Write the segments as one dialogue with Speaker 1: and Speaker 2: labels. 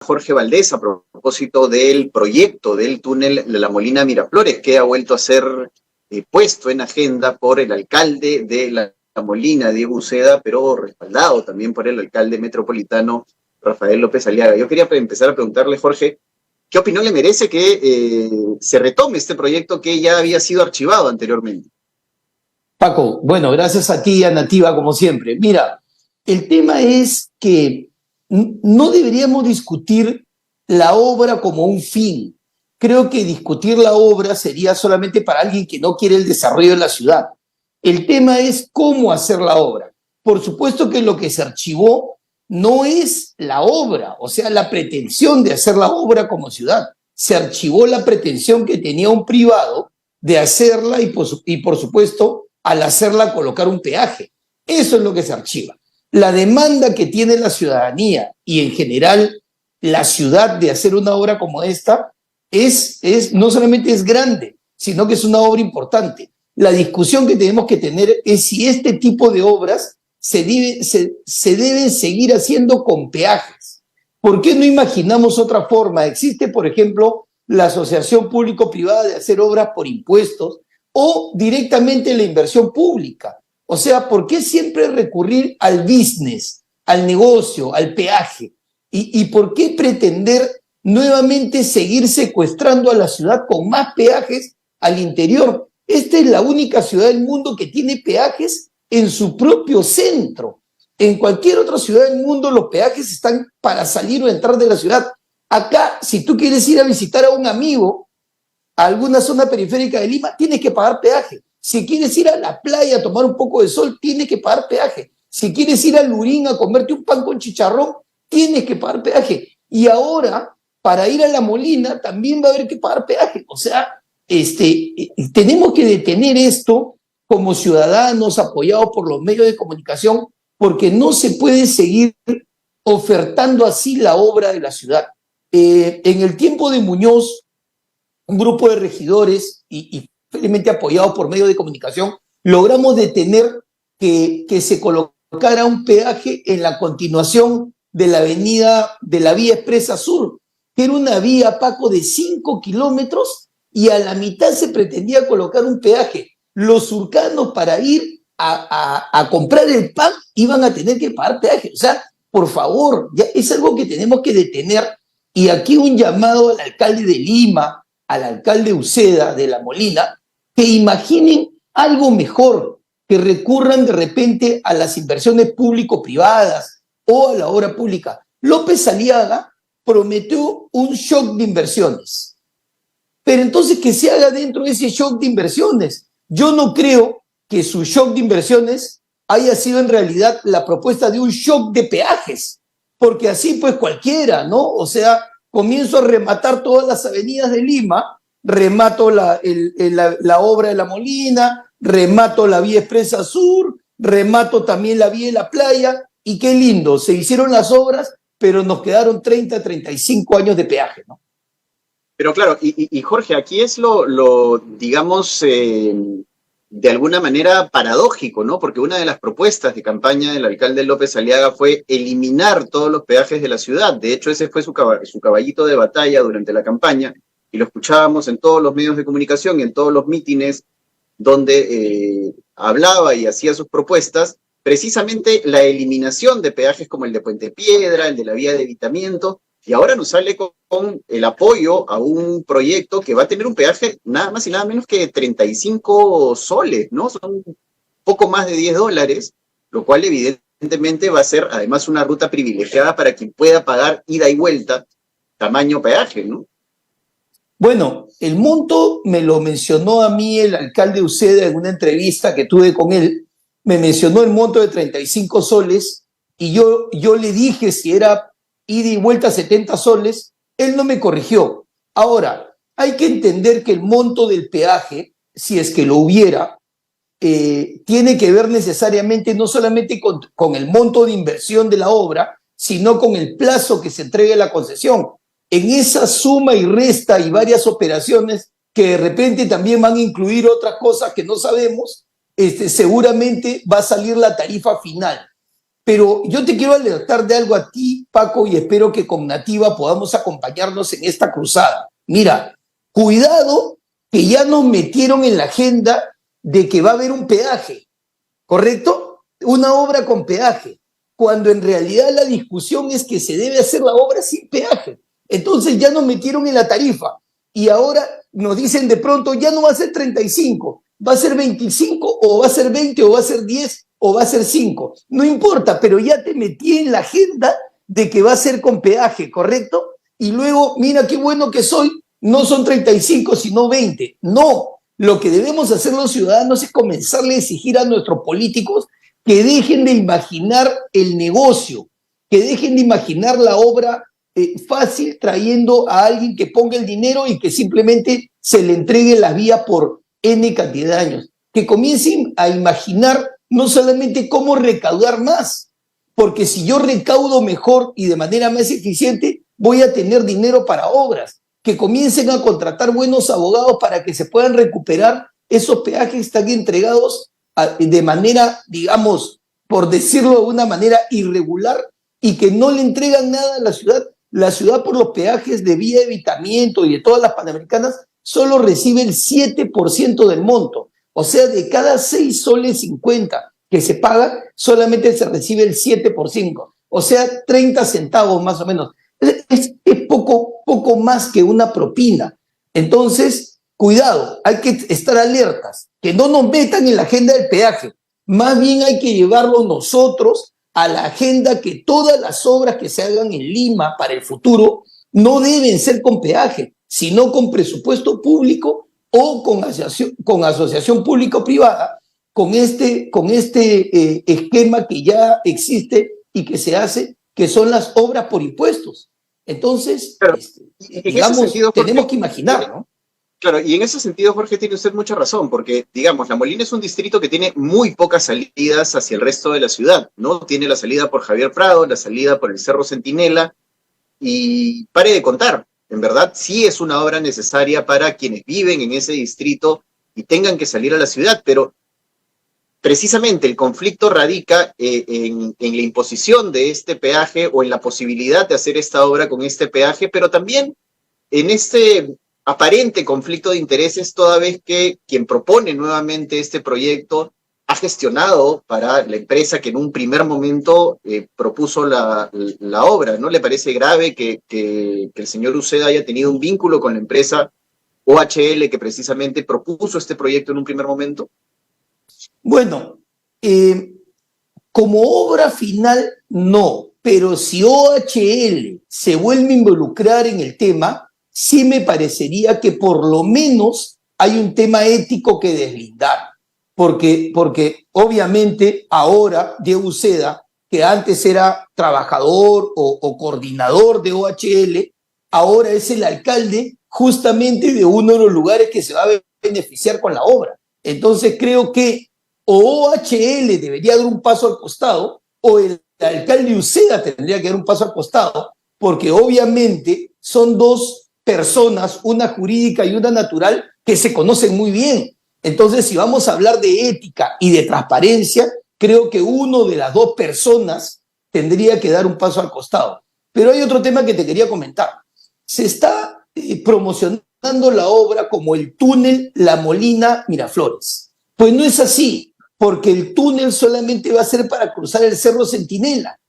Speaker 1: Jorge Valdés a propósito del proyecto del túnel de la Molina Miraflores, que ha vuelto a ser puesto en agenda por el alcalde de la Molina, Diego Uceda, pero respaldado también por el alcalde metropolitano, Rafael López Aliaga. Yo quería empezar a preguntarle, Jorge, ¿qué opinión le merece que se retome este proyecto que ya había sido archivado anteriormente?
Speaker 2: Paco, bueno, gracias a ti, a Nativa, como siempre. Mira, el tema es que no deberíamos discutir la obra como un fin. Creo que discutir la obra sería solamente para alguien que no quiere el desarrollo de la ciudad. El tema es cómo hacer la obra. Por supuesto que lo que se archivó no es la obra, o sea, la pretensión de hacer la obra como ciudad. Se archivó la pretensión que tenía un privado de hacerla y por supuesto, al hacerla colocar un peaje. Eso es lo que se archiva. La demanda que tiene la ciudadanía y en general la ciudad de hacer una obra como esta no solamente es grande, sino que es una obra importante. La discusión que tenemos que tener es si este tipo de obras se deben seguir haciendo con peajes. ¿Por qué no imaginamos otra forma? Existe, por ejemplo, la asociación público-privada de hacer obras por impuestos o directamente la inversión pública. O sea, ¿por qué siempre recurrir al business, al negocio, al peaje? ¿Y por qué pretender nuevamente seguir secuestrando a la ciudad con más peajes al interior? Esta es la única ciudad del mundo que tiene peajes en su propio centro. En cualquier otra ciudad del mundo los peajes están para salir o entrar de la ciudad. Acá, si tú quieres ir a visitar a un amigo a alguna zona periférica de Lima, tienes que pagar peaje. Si quieres ir a la playa a tomar un poco de sol, tienes que pagar peaje. Si quieres ir a Lurín a comerte un pan con chicharrón, tienes que pagar peaje. Y ahora, para ir a La Molina, también va a haber que pagar peaje. O sea, tenemos que detener esto como ciudadanos apoyados por los medios de comunicación, porque no se puede seguir ofertando así la obra de la ciudad. En el tiempo de Muñoz, un grupo de regidores y felizmente apoyados por medios de comunicación, logramos detener que se colocara un peaje en la continuación de la avenida, de la vía Expresa Sur, que era una vía, Paco, de 5 kilómetros y a la mitad se pretendía colocar un peaje. Los surcanos para ir a comprar el pan iban a tener que pagar peaje. O sea, por favor, ya es algo que tenemos que detener. Y aquí un llamado al alcalde de Lima, al alcalde Uceda de La Molina, que imaginen algo mejor, que recurran de repente a las inversiones público-privadas o a la obra pública. López Aliaga prometió un shock de inversiones, pero entonces que se haga dentro de ese shock de inversiones. Yo no creo que su shock de inversiones haya sido en realidad la propuesta de un shock de peajes, porque así pues cualquiera, ¿no? O sea, comienzo a rematar todas las avenidas de Lima, remato la obra de La Molina, remato la vía Expresa Sur, remato también la vía de la playa, y qué lindo, se hicieron las obras, pero nos quedaron 30, 35 años de peaje, ¿no?
Speaker 1: Pero claro, y Jorge, aquí es digamos, de alguna manera paradójico, ¿no? Porque una de las propuestas de campaña del alcalde López Aliaga fue eliminar todos los peajes de la ciudad. De hecho, ese fue su caballito de batalla durante la campaña, y lo escuchábamos en todos los medios de comunicación y en todos los mítines donde hablaba y hacía sus propuestas, precisamente la eliminación de peajes como el de Puente Piedra, el de la vía de evitamiento, y ahora nos sale con el apoyo a un proyecto que va a tener un peaje nada más y nada menos que 35 soles, ¿no? Son un poco más de $10, lo cual evidentemente va a ser además una ruta privilegiada para quien pueda pagar ida y vuelta, tamaño peaje, ¿no?
Speaker 2: Bueno, el monto me lo mencionó a mí el alcalde Uceda en una entrevista que tuve con él. Me mencionó el monto de 35 soles y yo le dije si era ida y vuelta 70 soles. Él no me corrigió. Ahora, hay que entender que el monto del peaje, si es que lo hubiera, tiene que ver necesariamente no solamente con el monto de inversión de la obra, sino con el plazo que se entregue la concesión. En esa suma y resta y varias operaciones que de repente también van a incluir otras cosas que no sabemos, seguramente va a salir la tarifa final. Pero yo te quiero alertar de algo a ti, Paco, y espero que con Nativa podamos acompañarnos en esta cruzada. Mira, cuidado que ya nos metieron en la agenda de que va a haber un peaje, ¿correcto? Una obra con peaje, cuando en realidad la discusión es que se debe hacer la obra sin peaje. Entonces ya nos metieron en la tarifa y ahora nos dicen de pronto ya no va a ser 35, va a ser 25 o va a ser 20 o va a ser 10 o va a ser 5. No importa, pero ya te metí en la agenda de que va a ser con peaje, ¿correcto? Y luego, mira qué bueno que soy, no son 35 sino 20. No, lo que debemos hacer los ciudadanos es comenzarle a exigir a nuestros políticos que dejen de imaginar el negocio, que dejen de imaginar la obra fácil trayendo a alguien que ponga el dinero y que simplemente se le entregue la vía por N cantidad de años. Que comiencen a imaginar no solamente cómo recaudar más, porque si yo recaudo mejor y de manera más eficiente, voy a tener dinero para obras. Que comiencen a contratar buenos abogados para que se puedan recuperar esos peajes que están entregados de manera, digamos, por decirlo de una manera irregular y que no le entregan nada a la ciudad. La ciudad por los peajes de vía evitamiento y de todas las panamericanas solo recibe el 7% del monto. O sea, de cada 6 soles 50 que se paga, solamente se recibe el 7%. O sea, 30 centavos más o menos. Es poco más que una propina. Entonces, cuidado, hay que estar alertas, que no nos metan en la agenda del peaje. Más bien hay que llevarlo nosotros a la agenda que todas las obras que se hagan en Lima para el futuro no deben ser con peaje, sino con presupuesto público o con asociación público-privada, con este esquema que ya existe y que se hace, que son las obras por impuestos. Entonces,
Speaker 1: Pero,
Speaker 2: digamos,
Speaker 1: sentido, Jorge,
Speaker 2: tenemos que imaginar, ¿no?
Speaker 1: Claro, y en ese sentido, Jorge, tiene usted mucha razón, porque, digamos, La Molina es un distrito que tiene muy pocas salidas hacia el resto de la ciudad, ¿no? Tiene la salida por Javier Prado, la salida por el Cerro Centinela, y pare de contar, en verdad sí es una obra necesaria para quienes viven en ese distrito y tengan que salir a la ciudad, pero precisamente el conflicto radica en la imposición de este peaje o en la posibilidad de hacer esta obra con este peaje, pero también en este aparente conflicto de intereses, toda vez que quien propone nuevamente este proyecto ha gestionado para la empresa que en un primer momento propuso la obra. ¿No le parece grave que el señor Uceda haya tenido un vínculo con la empresa OHL que precisamente propuso este proyecto en un primer momento?
Speaker 2: Bueno, como obra final, no, pero si OHL se vuelve a involucrar en el tema, sí me parecería que por lo menos hay un tema ético que deslindar, porque obviamente ahora Diego Uceda, que antes era trabajador o coordinador de OHL, ahora es el alcalde justamente de uno de los lugares que se va a beneficiar con la obra. Entonces creo que o OHL debería dar un paso al costado o el alcalde Uceda tendría que dar un paso al costado, porque obviamente son dos personas, una jurídica y una natural, que se conocen muy bien. Entonces, si vamos a hablar de ética y de transparencia, creo que uno de las dos personas tendría que dar un paso al costado. Pero hay otro tema que te quería comentar. Se está promocionando la obra como el túnel La Molina Miraflores. Pues no es así, porque el túnel solamente va a ser para cruzar el Cerro Centinela.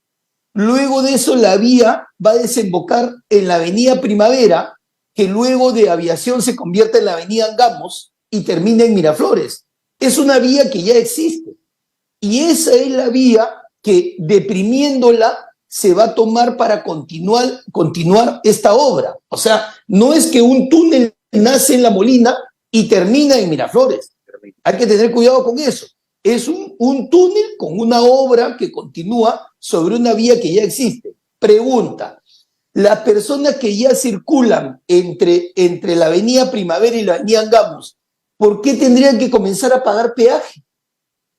Speaker 2: Luego de eso, la vía va a desembocar en la Avenida Primavera, que luego de Aviación se convierte en la Avenida Angamos y termina en Miraflores. Es una vía que ya existe. Y esa es la vía que, deprimiéndola, se va a tomar para continuar esta obra. O sea, no es que un túnel nace en La Molina y termina en Miraflores. Hay que tener cuidado con eso. Es un túnel con una obra que continúa sobre una vía que ya existe. Pregunta: las personas que ya circulan entre la Avenida Primavera y la Avenida Angamos, ¿por qué tendrían que comenzar a pagar peaje?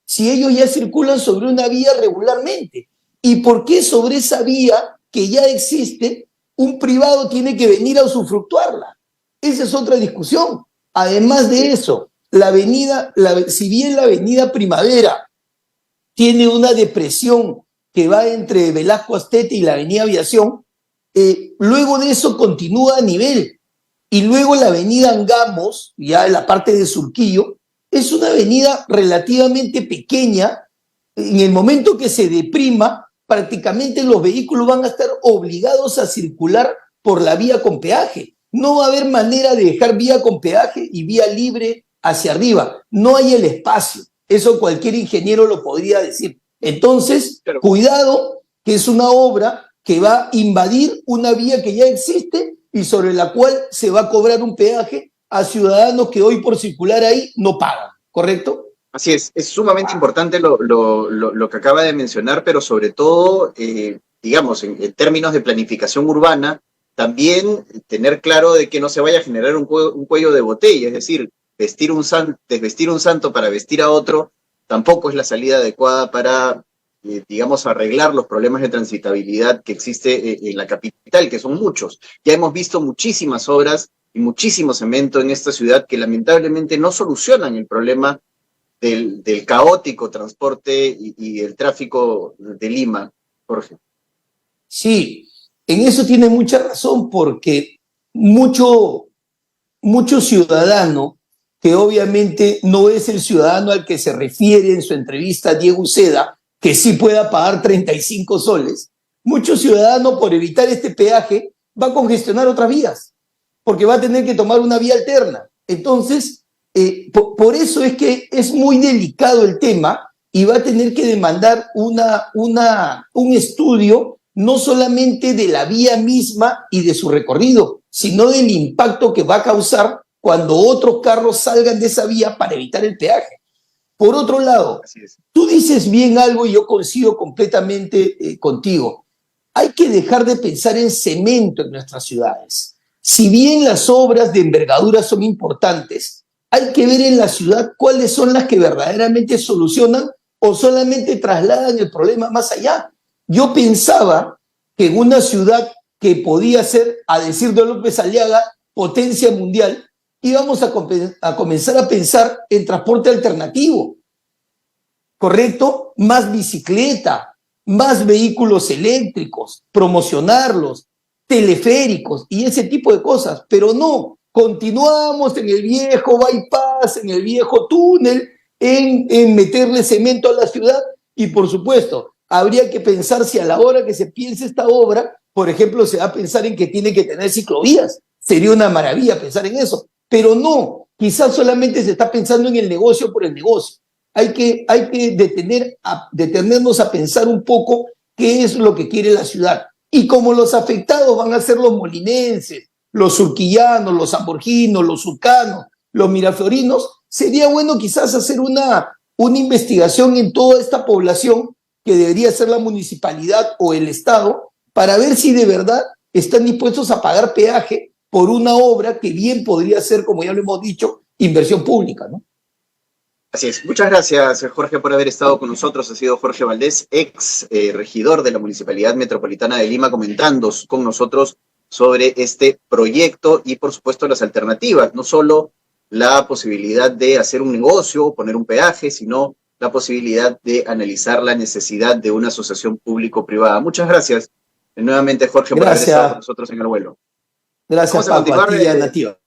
Speaker 2: Si ellos ya circulan sobre una vía regularmente. ¿Y por qué sobre esa vía que ya existe un privado tiene que venir a usufructuarla? Esa es otra discusión. Además de eso, si bien la Avenida Primavera tiene una depresión que va entre Velasco Astete y la avenida Aviación, luego de eso continúa a nivel, y luego la avenida Angamos, ya en la parte de Surquillo, es una avenida relativamente pequeña. En el momento que se deprima, prácticamente los vehículos van a estar obligados a circular por la vía con peaje. No va a haber manera de dejar vía con peaje y vía libre hacia arriba. No hay el espacio. Eso cualquier ingeniero lo podría decir. Entonces, cuidado, que es una obra que va a invadir una vía que ya existe y sobre la cual se va a cobrar un peaje a ciudadanos que hoy por circular ahí no pagan, ¿correcto?
Speaker 1: Así es sumamente importante lo que acaba de mencionar, pero sobre todo, digamos, en términos de planificación urbana, también tener claro de que no se vaya a generar un cuello de botella, es decir, desvestir un santo para vestir a otro, tampoco es la salida adecuada para, digamos, arreglar los problemas de transitabilidad que existe en la capital, que son muchos. Ya hemos visto muchísimas obras y muchísimo cemento en esta ciudad que lamentablemente no solucionan el problema del caótico transporte y el tráfico de Lima, Jorge.
Speaker 2: Sí, en eso tiene mucha razón, porque mucho ciudadano, que obviamente no es el ciudadano al que se refiere en su entrevista Diego Uceda, que sí pueda pagar 35 soles, mucho ciudadano, por evitar este peaje, va a congestionar otras vías, porque va a tener que tomar una vía alterna. Entonces, por eso es que es muy delicado el tema y va a tener que demandar un estudio no solamente de la vía misma y de su recorrido, sino del impacto que va a causar cuando otros carros salgan de esa vía para evitar el peaje. Por otro lado, tú dices bien algo y yo coincido completamente contigo. Hay que dejar de pensar en cemento en nuestras ciudades. Si bien las obras de envergadura son importantes, hay que ver en la ciudad cuáles son las que verdaderamente solucionan o solamente trasladan el problema más allá. Yo pensaba que en una ciudad que podía ser, a decir de López Aliaga, potencia mundial, íbamos a comenzar a pensar en transporte alternativo, ¿correcto? Más bicicleta, más vehículos eléctricos, promocionarlos, teleféricos y ese tipo de cosas, pero no. Continuamos en el viejo bypass, en el viejo túnel, en meterle cemento a la ciudad y, por supuesto, habría que pensar si a la hora que se piense esta obra, por ejemplo, se va a pensar en que tiene que tener ciclovías. Sería una maravilla pensar en eso, pero no, quizás solamente se está pensando en el negocio por el negocio. Hay que detenernos a pensar un poco qué es lo que quiere la ciudad. Y como los afectados van a ser los molinenses, los surquillanos, los zamborginos, los surcanos, los miraflorinos, sería bueno quizás hacer una investigación en toda esta población, que debería ser la municipalidad o el Estado, para ver si de verdad están dispuestos a pagar peaje por una obra que bien podría ser, como ya lo hemos dicho, inversión pública, ¿no?
Speaker 1: Así es. Muchas gracias, Jorge, por haber estado con nosotros. Ha sido Jorge Valdés, ex regidor de la Municipalidad Metropolitana de Lima, comentando con nosotros sobre este proyecto y, por supuesto, las alternativas. No solo la posibilidad de hacer un negocio o poner un peaje, sino la posibilidad de analizar la necesidad de una asociación público-privada. Muchas gracias nuevamente, Jorge, por haber estado con nosotros en el vuelo.
Speaker 2: Gracias, Paco, a ti y a Nativa.